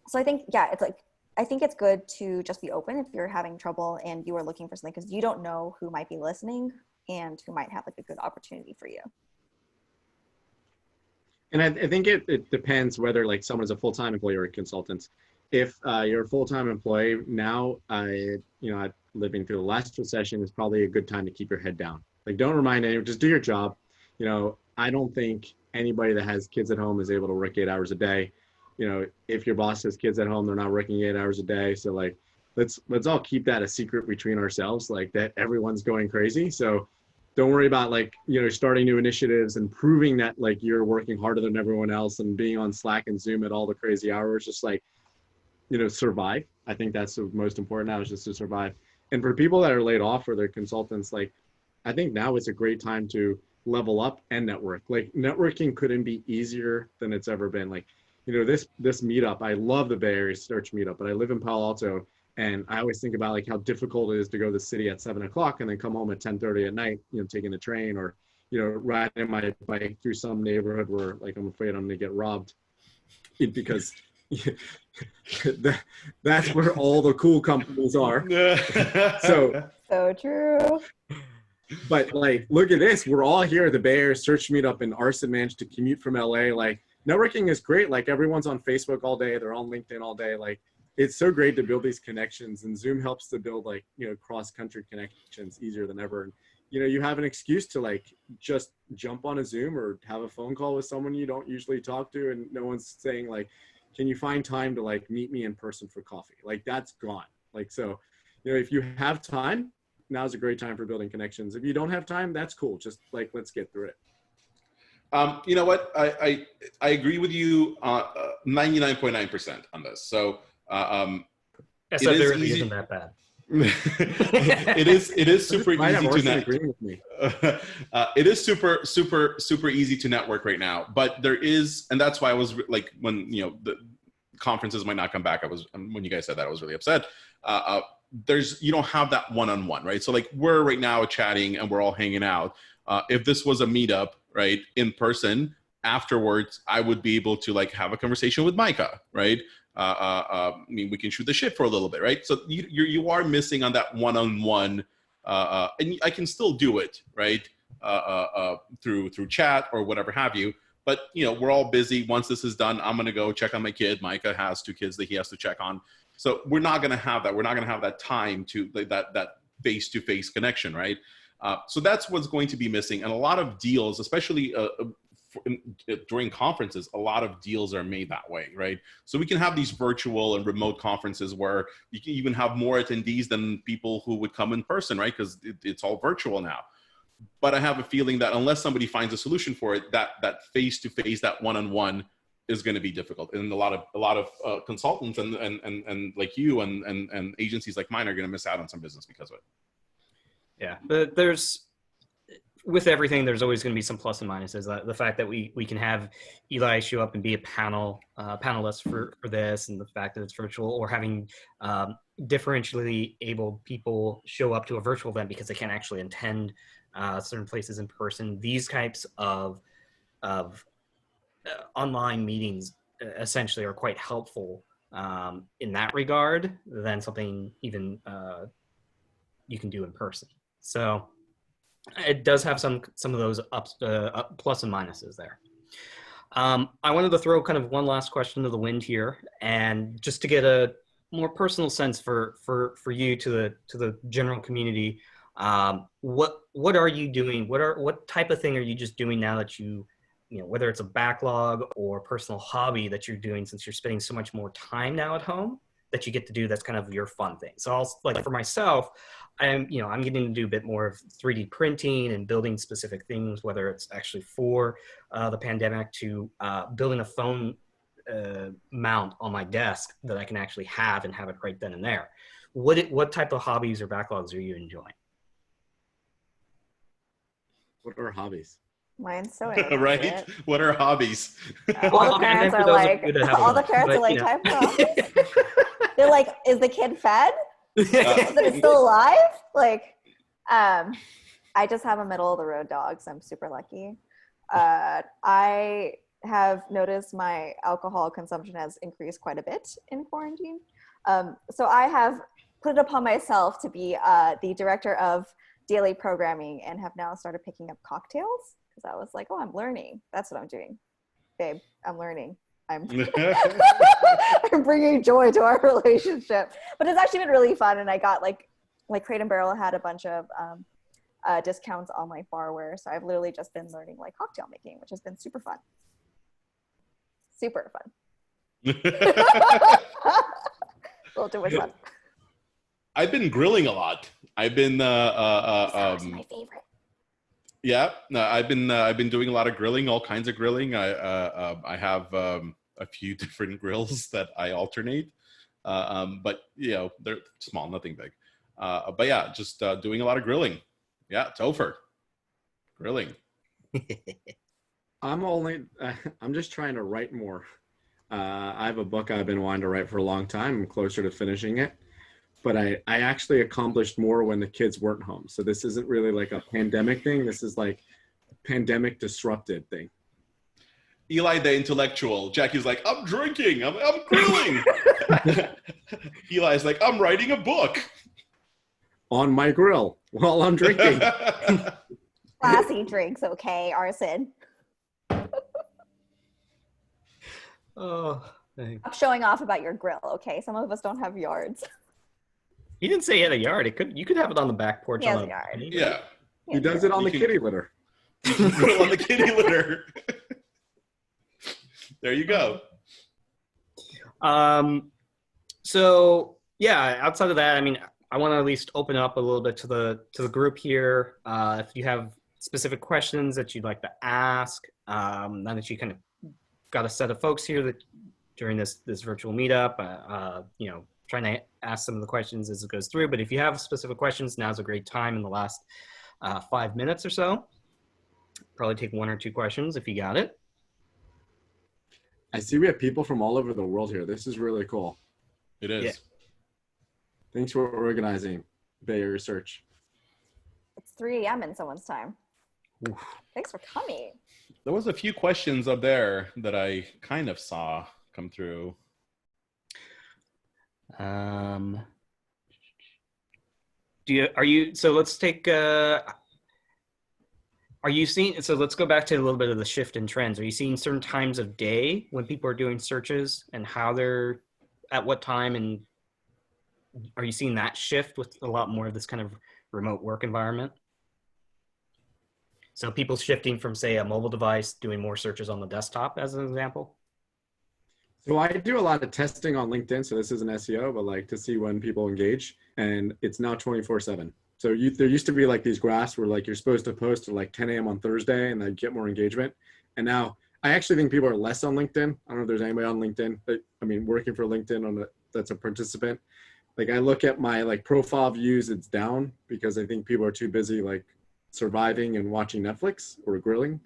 Speaker 4: So I think, I think it's good to just be open if you're having trouble and you are looking for something, because you don't know who might be listening and who might have like a good opportunity for you.
Speaker 3: And I think it depends whether like someone is a full-time employee or a consultant. If you're a full-time employee now, living through the last recession is probably a good time to keep your head down. Like, don't remind anyone, just do your job. I don't think anybody that has kids at home is able to work 8 hours a day. If your boss has kids at home, they're not working 8 hours a day. So like, let's all keep that a secret between ourselves, like that everyone's going crazy. So don't worry about like, starting new initiatives and proving that like you're working harder than everyone else and being on Slack and Zoom at all the crazy hours. Just like, survive. I think that's the most important now, is just to survive. And for people that are laid off or they're consultants, like, I think now it's a great time to level up and network. Like, networking couldn't be easier than it's ever been. Like, this meetup, I love the Bay Area Search Meetup, but I live in Palo Alto, and I always think about like how difficult it is to go to the city at 7 o'clock and then come home at 10:30 at night, taking the train or, riding my bike through some neighborhood where like I'm afraid I'm gonna get robbed, because that's where all the cool companies are.
Speaker 4: So true.
Speaker 3: But like, look at this. We're all here at the Bay Area Search Meetup, and Arsen managed to commute from LA. Like, networking is great. Like, everyone's on Facebook all day. They're on LinkedIn all day. Like, it's so great to build these connections, and Zoom helps to build like, cross-country connections easier than ever. And, you have an excuse to like, just jump on a Zoom or have a phone call with someone you don't usually talk to. And no one's saying like, can you find time to like meet me in person for coffee? Like, that's gone. Like, so, if you have time, now's a great time for building connections. If you don't have time, that's cool. Just like, let's get through it.
Speaker 2: You know what? I agree with you 99.9% on this. So
Speaker 1: SEO really isn't that bad.
Speaker 2: It is super easy to network. It is super easy to network right now, but there is, and that's why I was like, when the conferences might not come back, when you guys said that, I was really upset. You don't have that one-on-one, right? So like, we're right now chatting and we're all hanging out. If this was a meetup, right, in person, afterwards, I would be able to like have a conversation with Micah, right? I mean, we can shoot the shit for a little bit, right? So you are missing on that one-on-one and I can still do it, right? Through chat or whatever have you. But we're all busy. Once this is done, I'm gonna go check on my kid. Micah has 2 kids that he has to check on. So we're not gonna have that. We're not gonna have that time to that face-to-face connection, right? So that's what's going to be missing. And a lot of deals, especially during conferences, a lot of deals are made that way, right? So we can have these virtual and remote conferences where you can even have more attendees than people who would come in person, right? Because it's all virtual now. But I have a feeling that unless somebody finds a solution for it, that face-to-face, that one-on-one is going to be difficult. And a lot of consultants and like you and agencies like mine are going to miss out on some business because of it.
Speaker 1: Yeah, but with everything, there's always going to be some plus and minuses. The fact that we can have Eli show up and be a panelist for this, and the fact that it's virtual, or having differentially abled people show up to a virtual event because they can't actually attend certain places in person. These types of online meetings essentially are quite helpful in that regard than something even you can do in person. So it does have some of those plus and minuses there. I wanted to throw kind of one last question to the wind here, and just to get a more personal sense for you to the general community. What are you doing? What type of thing are you just doing now that whether it's a backlog or personal hobby that you're doing, since you're spending so much more time now at home, that you get to do that's kind of your fun thing? So for myself, I'm getting to do a bit more of 3D printing and building specific things, whether it's actually for the pandemic to building a phone mount on my desk that I can actually have and have it right then and there. What type of hobbies or backlogs are you enjoying?
Speaker 3: What are hobbies?
Speaker 4: Mine's so
Speaker 2: right? What are hobbies?
Speaker 4: All the parents are like, type of hobbies. They're like, is the kid fed? Is it still alive? Like, I just have a middle of the road dog, so I'm super lucky. I have noticed my alcohol consumption has increased quite a bit in quarantine. So I have put it upon myself to be the director of daily programming, and have now started picking up cocktails, because I was like, oh, I'm learning. That's what I'm doing. Babe, I'm learning. I'm bringing joy to our relationship. But it's actually been really fun, and I got like Crate and Barrel had a bunch of discounts on my barware, so I've literally just been learning like cocktail making, which has been super fun. Super fun. Little too much fun.
Speaker 2: I've been grilling a lot. I've been
Speaker 4: That's my favorite.
Speaker 2: Yeah, no, I've been doing a lot of grilling, all kinds of grilling. I have a few different grills that I alternate, but they're small, nothing big. But yeah, just doing a lot of grilling. Yeah, Topher, grilling.
Speaker 3: I'm just trying to write more. I have a book I've been wanting to write for a long time. I'm closer to finishing it. But I actually accomplished more when the kids weren't home. So this isn't really like a pandemic thing. This is like a pandemic disrupted thing.
Speaker 2: Eli, the intellectual. Jackie's like, I'm drinking. I'm grilling. Eli's like, I'm writing a book.
Speaker 3: On my grill while I'm drinking.
Speaker 4: Classy drinks, okay, Arsen.
Speaker 1: Oh, thanks.
Speaker 4: Stop showing off about your grill, okay? Some of us don't have yards.
Speaker 1: He didn't say he had a yard. You could have it on the back porch.
Speaker 4: He has a yard.
Speaker 2: Yeah.
Speaker 3: He does it on the kitty litter.
Speaker 2: You can put it on the kitty litter. There you go.
Speaker 1: So yeah, outside of that, I mean, I want to at least open up a little bit to the group here. If you have specific questions that you'd like to ask, now that you kind of got a set of folks here that during this virtual meetup, trying to ask some of the questions as it goes through. But if you have specific questions, now's a great time in the last 5 minutes or so. Probably take 1 or 2 questions if you got it.
Speaker 3: I see we have people from all over the world here. This is really cool.
Speaker 2: It is.
Speaker 1: Yeah.
Speaker 3: Thanks for organizing Bay Area Research.
Speaker 4: It's 3 a.m. in someone's time.
Speaker 1: Oof.
Speaker 4: Thanks for coming.
Speaker 2: There was a few questions up there that I kind of saw come through.
Speaker 1: So let's take, are you seeing, so let's go back to a little bit of the shift in trends. Are you seeing certain times of day when people are doing searches and how they're, at what time, and are you seeing that shift with a lot more of this kind of remote work environment? So people shifting from, say, a mobile device, doing more searches on the desktop as an example?
Speaker 3: So I do a lot of testing on LinkedIn. So this isn't SEO, but like to see when people engage, and it's now 24/7. So there used to be like these graphs where like you're supposed to post at like 10 a.m. on Thursday and then get more engagement. And now I actually think people are less on LinkedIn. I don't know if there's anybody on LinkedIn, but I mean, working for LinkedIn that's a participant. Like I look at my like profile views, it's down because I think people are too busy like surviving and watching Netflix or grilling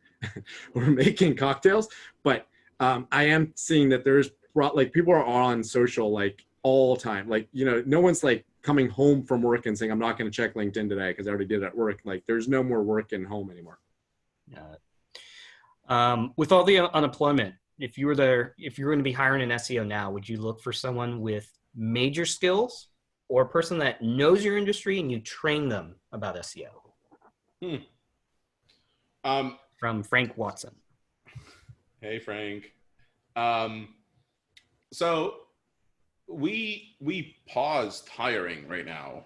Speaker 3: or making cocktails. But I am seeing that there's like people are on social like all time. Like, you know, no one's like coming home from work and saying, I'm not going to check LinkedIn today because I already did it at work. Like there's no more work in home anymore.
Speaker 1: With all the unemployment, if you were going to be hiring an SEO now, would you look for someone with major skills or a person that knows your industry and you train them about SEO? From Frank Watson.
Speaker 2: Hey, Frank. So we paused hiring right now.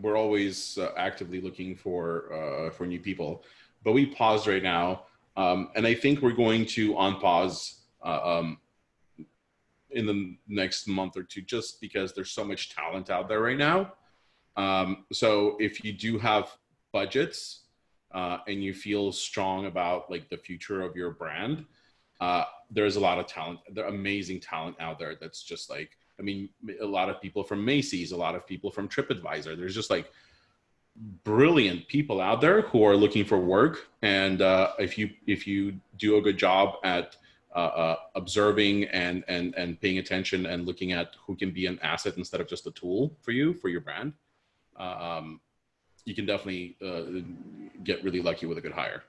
Speaker 2: We're always actively looking for new people, but we paused right now. And I think we're going to unpause in the next month or two, just because there's so much talent out there right now. So if you do have budgets and you feel strong about like the future of your brand, there's a lot of talent. There are amazing talent out there. That's just like, I mean, a lot of people from Macy's, a lot of people from TripAdvisor. There's just like brilliant people out there who are looking for work. And if you do a good job at observing and paying attention and looking at who can be an asset instead of just a tool for you, for your brand, you can definitely get really lucky with a good hire.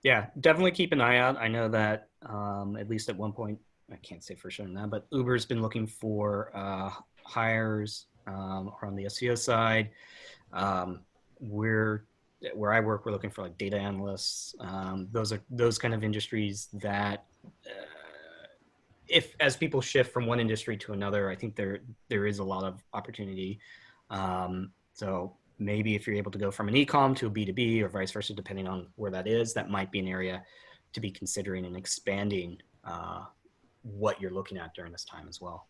Speaker 1: Yeah, definitely keep an eye out. I know that at least at one point, I can't say for sure now, but Uber's been looking for hires on the SEO side. Where I work, we're looking for like data analysts. Those are those kind of industries that if as people shift from one industry to another, I think there is a lot of opportunity. So maybe if you're able to go from an e-com to a B2B or vice versa, depending on where that is, that might be an area to be considering and expanding what you're looking at during this time as well.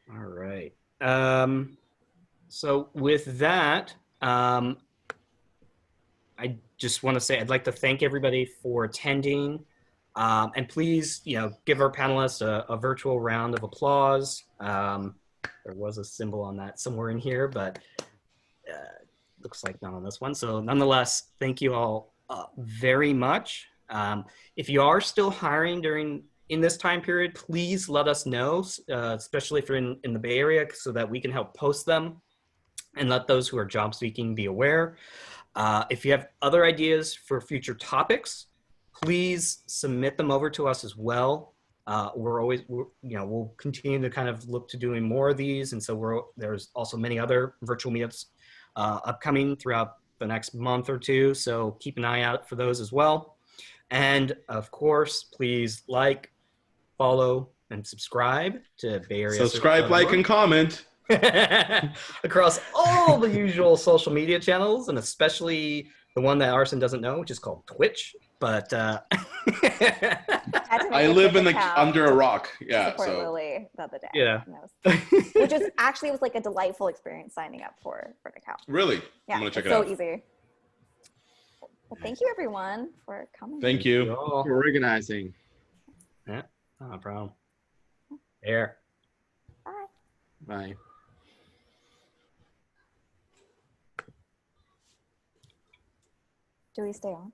Speaker 1: All right. So with that, I just want to say I'd like to thank everybody for attending. And please, give our panelists a virtual round of applause. There was a symbol on that somewhere in here, but looks like not on this one. So nonetheless, thank you all very much. If you are still hiring in this time period, please let us know, especially if you're in the Bay Area, so that we can help post them and let those who are job seeking be aware. If you have other ideas for future topics, please submit them over to us as well. We'll continue to kind of look to doing more of these. And so there's also many other virtual meetups upcoming throughout the next month or two. So keep an eye out for those as well. And of course, please like, follow, and subscribe to Bay Area.
Speaker 2: Subscribe, like, and comment.
Speaker 1: Across all the usual social media channels, and especially the one that Arsen doesn't know, which is called Twitch. But
Speaker 2: I live under a rock. Yeah.
Speaker 4: Support Lily the other day.
Speaker 1: Yeah.
Speaker 4: Which was like a delightful experience signing up for an account.
Speaker 2: Really?
Speaker 4: Yeah.
Speaker 2: I'm gonna check it out.
Speaker 4: So easy. Well, thank you everyone for coming.
Speaker 2: Thank you
Speaker 3: for organizing.
Speaker 1: Yeah, no problem. There.
Speaker 4: Bye.
Speaker 3: Bye.
Speaker 4: Do we stay on?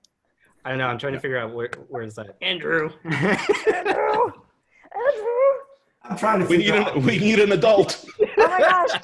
Speaker 1: I don't know. I'm trying to figure out where is that. Andrew.
Speaker 4: Andrew.
Speaker 5: I'm trying to.
Speaker 2: We need an adult.
Speaker 4: Oh my gosh.